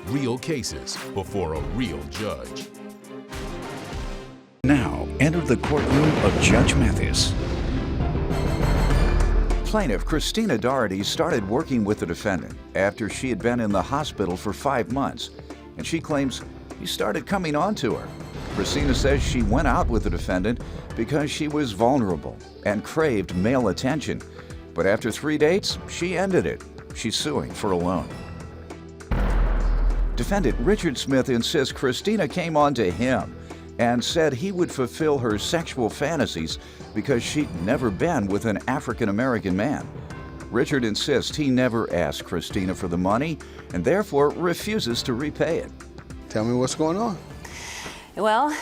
real cases before a real judge. Now, enter the courtroom of Judge Mathis. Plaintiff Christina Doherty started working with the defendant after she had been in the hospital for 5 months, and she claims he started coming on to her. Christina says she went out with the defendant because she was vulnerable and craved male attention, but after 3 dates, she ended it. She's suing for a loan. Defendant Richard Smith insists Christina came on to him and said he would fulfill her sexual fantasies because she'd never been with an African-American man. Richard insists he never asked Christina for the money and therefore refuses to repay it. Tell me what's going on. Well,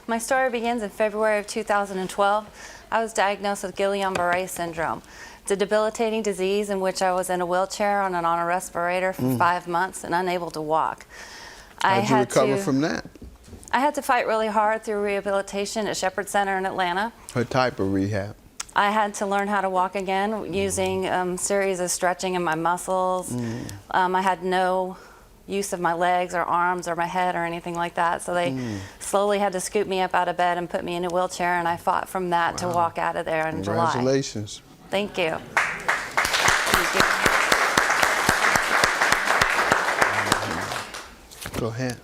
my story begins in February of 2012. I was diagnosed with Guillain-Barré syndrome. It's a debilitating disease in which I was in a wheelchair on a respirator for 5 months and unable to walk. How'd you recover from that? I had to fight really hard through rehabilitation at Shepherd Center in Atlanta. What type of rehab? I had to learn how to walk again using a series of stretching in my muscles. I had no use of my legs or arms or my head or anything like that. So they slowly had to scoop me up out of bed and put me in a wheelchair, and I fought from that to walk out of there in July. Congratulations. Thank you. Thank you. Go ahead.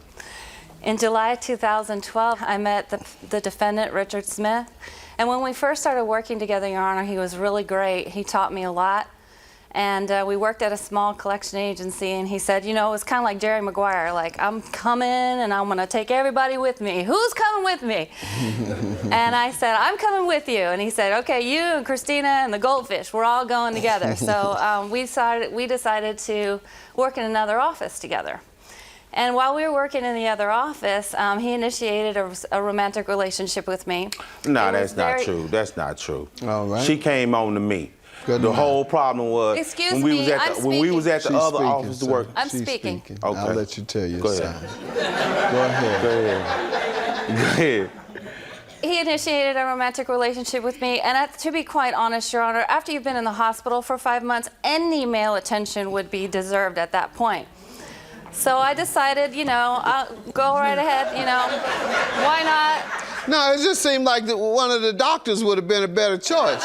In July 2012, I met the defendant, Richard Smith. And when we first started working together, Your Honor, he was really great. He taught me a lot. And we worked at a small collection agency, and he said, you know, it was kind of like Jerry Maguire, like, I'm coming and I'm going to take everybody with me. Who's coming with me? And I said, I'm coming with you. And he said, okay, you and Christina and the goldfish, we're all going together. So we decided to work in another office together. And while we were working in the other office, he initiated a romantic relationship with me. No, that's not true. That's not true. All right. She came on to me. Good the enough. whole problem was Excuse me, when we was at the other office to work. I'm speaking. Okay. I'll let you tell your Go side. ahead. Go ahead. Go ahead. Go ahead. He initiated a romantic relationship with me, and to be quite honest, Your Honor, after you've been in the hospital for 5 months, any male attention would be deserved at that point. So I decided, you know, I'll go right ahead, you know, why not? No, it just seemed like one of the doctors would have been a better choice.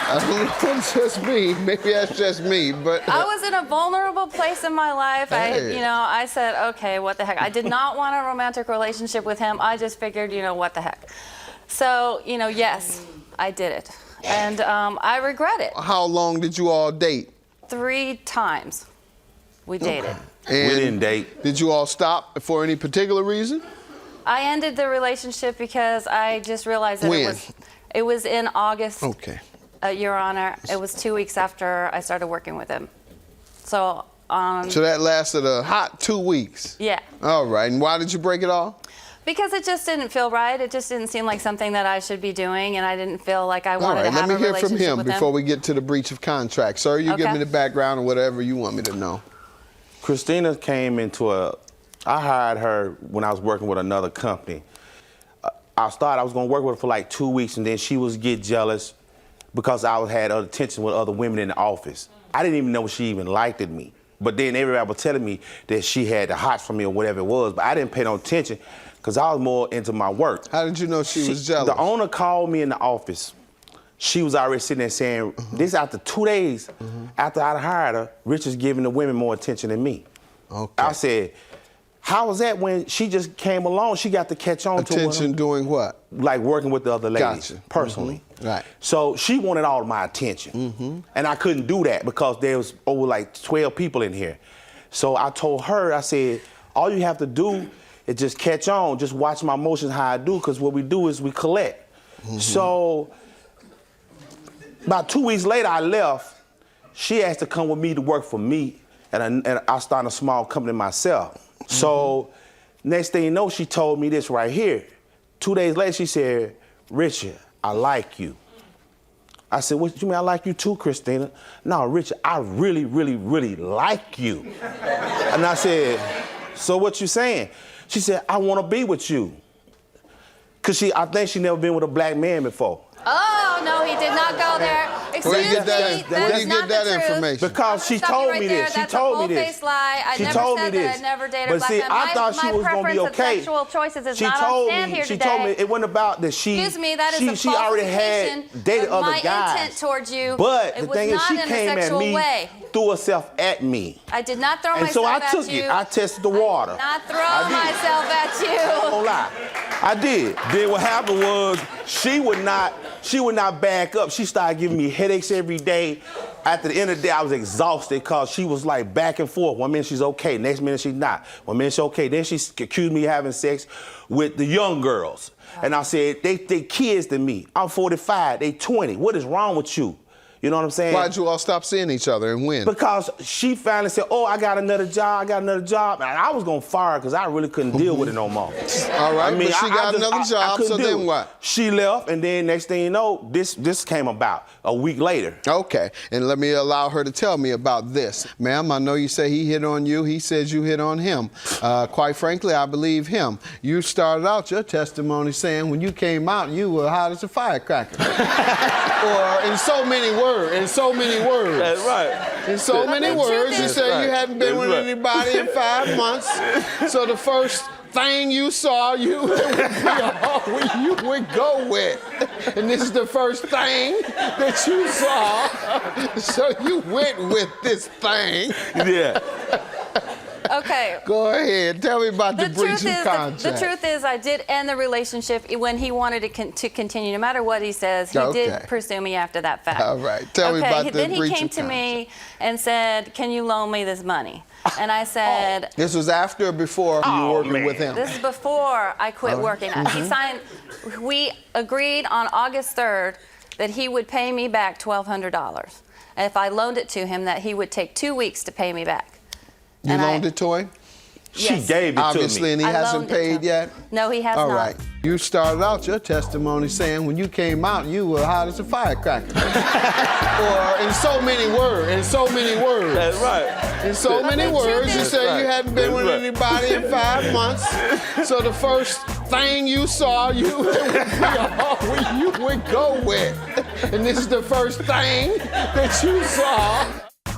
I don't know, it's just me. Maybe that's just me, but... I was in a vulnerable place in my life. Hey. I said, okay, what the heck? I did not want a romantic relationship with him. I just figured, you know, what the heck? So, you know, yes, I did it. And I regret it. How long did you all date? 3 times we dated. And We didn't date. Did you all stop for any particular reason? I ended the relationship because I just realized that it was in August. Okay. Your Honor, it was 2 weeks after I started working with him. So that lasted a hot 2 weeks? Yeah. All right, and why did you break it off? Because it just didn't feel right. It just didn't seem like something that I should be doing, and I didn't feel like I wanted to have a relationship with him. Let me hear from him before we get to the breach of contract. Sir, you give me the background or whatever you want me to know. Christina came into I hired her when I was working with another company. I was going to work with her for like 2 weeks, and then she was get jealous because I had other attention with other women in the office. I didn't even know she even liked me. But then everybody was telling me that she had the hots for me or whatever it was, but I didn't pay no attention because I was more into my work. How did you know she was jealous? The owner called me in the office. She was already sitting there saying, this after 2 days after I hired her, Richard's giving the women more attention than me. Okay. I said, how was that when she just came along? She got to catch on to attention doing what? Like working with the other ladies, personally. Right. So she wanted all of my attention. And I couldn't do that because there was over like 12 people in here. So I told her, I said, all you have to do is just catch on, just watch my motions how I do, because what we do is we collect. So about 2 weeks later, I left. She asked to come with me to work for me, and I started a small company myself. So next thing you know, she told me this right here. 2 days later, she said, Richard, I like you. I said, what you mean I like you too, Christina? No, Richard, I really, really, really like you. And I said, so what you saying? She said, I want to be with you. Because I think she never been with a black man before. Oh, no, he did not go there. Where you get Excuse me, that, where that you is get not that the truth. information? Because she Stop you told right me there. this. She That's told a me this. full-faced lie. I She never told said me that this. I never dated But a black see, man. I thought she my was gonna be preference of okay. sexual choices is She not on told stand me. here She today. told me it wasn't about that Excuse me, that is a she already falsification had dated of other my guys. intent towards you. But It the was thing is, not she in a came at sexual me, way. threw herself at me. I did not throw And myself so I at took you. it. I tested the water. I did not throw I did. myself at you. I don't lie. I did. Then what happened was she would not back up. She started giving me headaches every day. At the end of the day, I was exhausted because she was like back and forth. One minute she's okay, next minute she's not. One minute she's okay. Then she accused me of having sex with the young girls. And I said, they kids to me. I'm 45, they 20. What is wrong with you? You know what I'm saying? Why'd you all stop seeing each other and when? Because she finally said, oh, I got another job. And I was going to fire her because I really couldn't deal with it no more. All right, but she got another job, couldn't so deal then with it. what? She left, and then next thing you know, this came about a week later. Okay, and let me allow her to tell me about this. Ma'am, I know you say he hit on you. He says you hit on him. Quite frankly, I believe him. You started out your testimony saying when you came out, you were hot as a firecracker. Or in so many words. That's right. In so many words, you said you hadn't been with anybody in 5 months. So the first thing you saw, you would go with. And this is the first thing that you saw. So you went with this thing. Yeah. Okay. Go ahead. Tell me about the breach of contract. The truth is, I did end the relationship when he wanted to continue. No matter what he says, he did pursue me after that fact. All right. Tell me about the breach of contract. Then he came to me and said, can you loan me this money? And I said... This was after or before you were working with him? This is before I quit working. He signed... We agreed on August 3rd that he would pay me back $1,200. And if I loaned it to him, that he would take 2 weeks to pay me back. You loaned it to him? She gave it to me. Obviously, and he hasn't paid yet? No, he has not. All right. You started out your testimony saying when you came out, you were hot as a firecracker. Or in so many words. That's right. In so many words, you said you hadn't been with anybody in 5 months. So the first thing you saw, you would go with. And this is the first thing that you saw.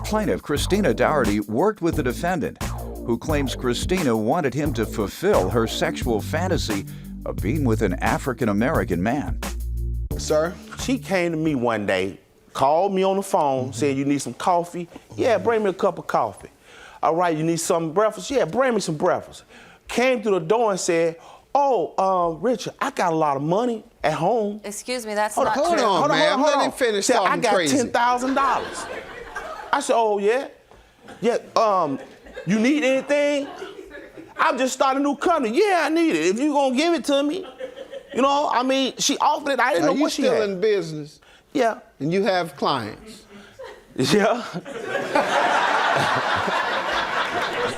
Plaintiff Christina Dougherty worked with the defendant, who claims Christina wanted him to fulfill her sexual fantasy of being with an African-American man. Sir? She came to me one day, called me on the phone, said, you need some coffee? Yeah, bring me a cup of coffee. All right, you need some breakfast? Yeah, bring me some breakfast. Came through the door and said, oh, Richard, I got a lot of money at home. Excuse me, that's not true. Hold on, ma'am. Let him finish talking crazy. I got $10,000. I said, oh, yeah? Yeah, you need anything? I'm just starting a new company. Yeah, I need it. If you gonna give it to me. You know, I mean, she offered it. I didn't know what she had. You still in business? Yeah. And you have clients? Yeah.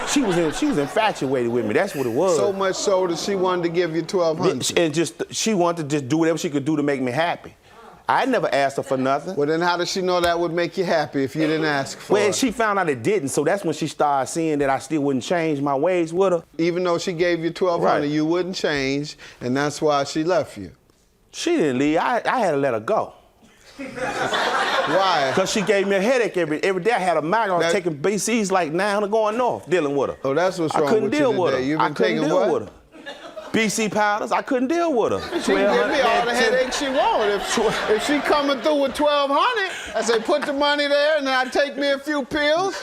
She was infatuated with me. That's what it was. So much so that she wanted to give you $1,200. And she wanted to just do whatever she could do to make me happy. I never asked her for nothing. Well, then how did she know that would make you happy if you didn't ask for it? Well, she found out it didn't, so that's when she started seeing that I still wouldn't change my ways with her. Even though she gave you $1,200, you wouldn't change, and that's why she left you. She didn't leave. I had to let her go. Why? Because she gave me a headache every day. I had a migraine. I was taking BCs like 900 going north, dealing with her. Oh, that's what's wrong with you I couldn't deal with her. You've been taking deal with her. BC powders, I couldn't deal with her. She can give me all the headache she wants. If she coming through with $1,200, I say put the money there and then I take me a few pills.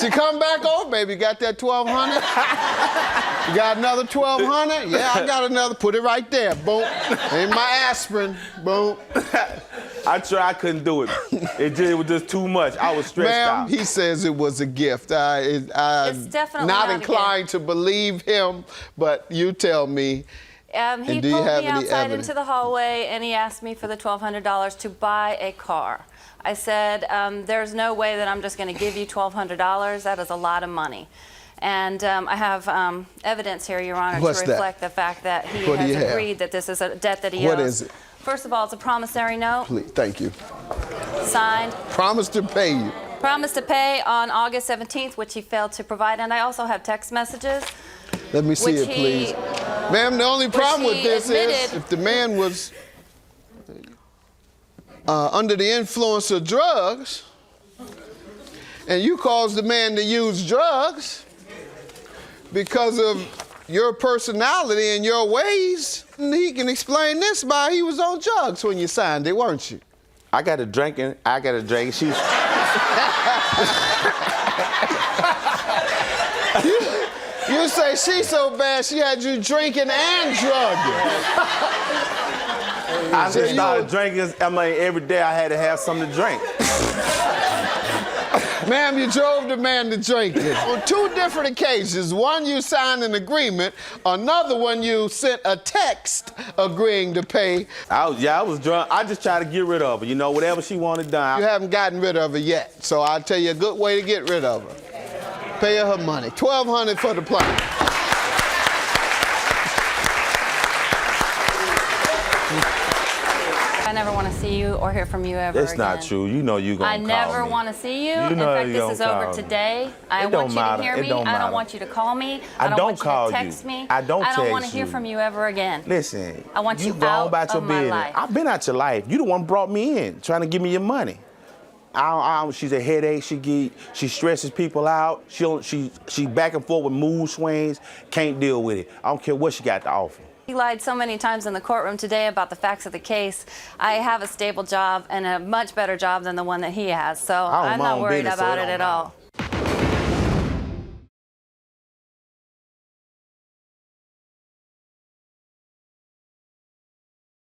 She come back, oh baby, got that $1,200? You got another $1,200? Yeah, I got another. Put it right there. Boom. And my aspirin. Boom. I tried, I couldn't do it. It was just too much. I was stressed out. Ma'am, he says it was a gift. It's definitely not not inclined to believe him, but you tell me. He pulled me outside into the hallway and he asked me for the $1,200 to buy a car. I said, there's no way that I'm just going to give you $1,200. That is a lot of money. And I have evidence here, Your Honor, to reflect the fact that he has agreed that this is a debt that he owes. What is it? First of all, it's a promissory note. Please, thank you. Signed. Promise to pay you. Promised to pay on August 17th, which he failed to provide. And I also have text messages. Let me see it, please. Ma'am, the only problem with this is if the man was... under the influence of drugs, and you caused the man to use drugs because of your personality and your ways, he can explain this by he was on drugs when you signed it, weren't you? I got a drinking. She's. You say she's so bad she had you drinking and drugging. I just started drinking. I mean, every day I had to have something to drink. Ma'am, you drove the man to drinking. On 2 different occasions. One, you signed an agreement. Another one, you sent a text agreeing to pay. I was drunk. I just tried to get rid of her. You know, whatever she wanted done. You haven't gotten rid of her yet. So I'll tell you a good way to get rid of her. Pay her money. $1,200 for the plaintiff. I never want to see you or hear from you ever That's again. not true. You know you're going to call me. I never want to see you. You In know fact, you this don't is over call me. today. I It don't want you matter. to hear It me. don't I don't matter. want you to call me. I don't want call you to you. text me. I don't I don't want to text hear you. from you ever again. Listen, I want you go out about your of my business. life. I've been out your life. You the one brought me in, trying to give me your money. She's a headache. She stresses people out. She back and forth with mood swings. Can't deal with it. I don't care what she got to offer. He lied so many times in the courtroom today about the facts of the case. I have a stable job and a much better job than the one that he has, so I'm not worried about it at all.